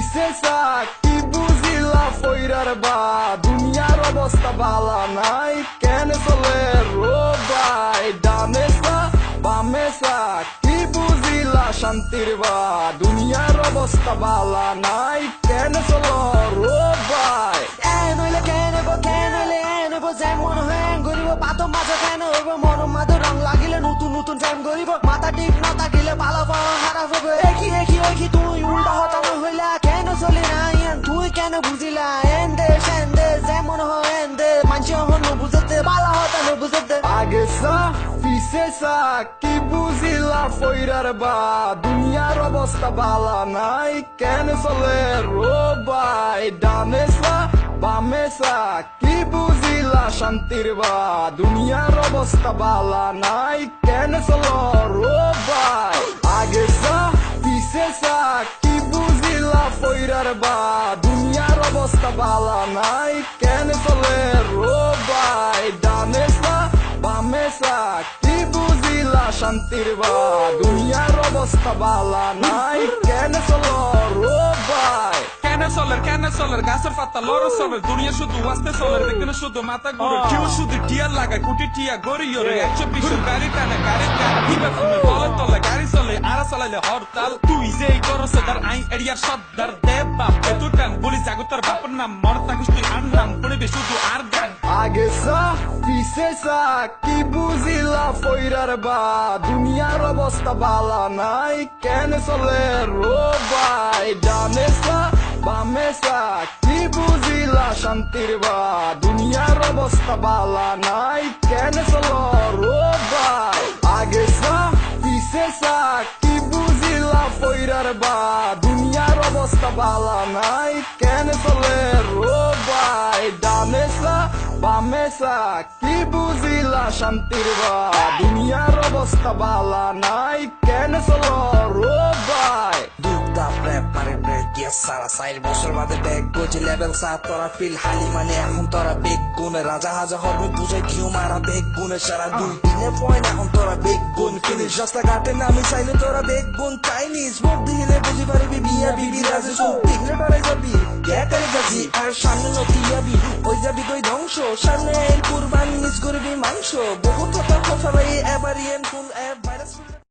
পিসেসা কি বুঝিলা ফইরার বা দুনিয়ার অবস্থা বালা নাই কেন চলে রোবাই ডামেসা বামেসা কি বুঝিলা শান্তির বা দুনিয়ার অবস্থা বালা নাই কেন চলো রোবাই নইলে কেন হইলে যেমন হ্যাং করিব পাতো মাঝে কেন হইব মন মাঝে রং লাগিলে নতুন নতুন ফ্যাম করিব মাথা ঠিক না থাকিলে ভালো পাওয়া খারাপ হবে একই তুই উল্টা হতানো হইলা কেন চলি না ইয়ান তুই কেন বুঝিলা এন্দে সেন্দে যেমন হয় এন্দে মানছি হন বুঝতে ভালো হতানো বুঝতে আগেসা পিসেসা কি বুঝিলা ফইরার বা দুনিয়ার অবস্থা বালা নাই কেন চলে রোবাই ডামেসা বামেসা কি বুঝিলা শান্তির বা দুনিয়ার অবস্থা বালা নাই কেন চলো রোবাই আগেসা পিসেসা কি বুঝিলা ফইরার বা দুনিয়ার অবস্থা বালা নাই কেন চলে রোবাই ডামেসা বামেসা কি বুঝিলা শান্তির বা দুনিয়ার অবস্থা বালা নাই কেন চলো রোবাই কেন চলের গাছের পাতা লড়ো চলের দুনিয়া শুধু আসতে চলের দেখতে শুধু মাথা ঘুরে কেউ শুধু টিয়ার লাগায় কোটি টিয়া গড়ি ওরে 120 গাড়ি টানে গাড়ি হিবা ফুমে বলে তলে গাড়ি চলে আর চলাইলে হরতাল তুই যে করছ তার আই এরিয়ার সর্দার দেব বাপ তুই টান বলি জাগতার বাপের নাম মরতা কুস্তি আর নাম পড়বে শুধু আর গান আগেসা পিসেসা কি বুঝিলা ফইরার বা দুনিয়ার অবস্থা বালা নাই কেন চলে রোবাই ডামেসা বামেসা কি বুঝিলা শান্তির বা দুনিয়ার অবস্থা বালা নাই কেন চলো রোবাই আগেসা পিসেসা কি বুঝিলা ফইরার বা দুনিয়ার অবস্থা বালা নাই কেন চলে রোবাই ডামেসা বামেসা কি বুঝিলা শান্তির বা দুনিয়ার অবস্থা বালা নাই কেন চলো রোবাই সারা 4 বছর বাদে ব্যাগ বুঝি লেভেল 7 তোরা ফিল হালি মানে এখন তোরা বেগ গুনে রাজা হাজা হরবে বুঝে কিউ মারা বেগ গুনে সারা 2 দিনে পয়েন্ট এখন তোরা বেগ গুন ফিনিশ রাস্তাঘাটে নামি চাইলে তোরা বেগ গুন চাইনিজ মুখ দিলে বুঝি পারবি বিয়া বিবি রাজে সব দিলে বাড়াই যাবি একারে গাজি আর সামনে নতি যাবি ওই যাবি কই ধ্বংস সামনে কুরবান মিস করবি মাংস বহুত কথা কথা ভাই এবার ইয়েন ফুল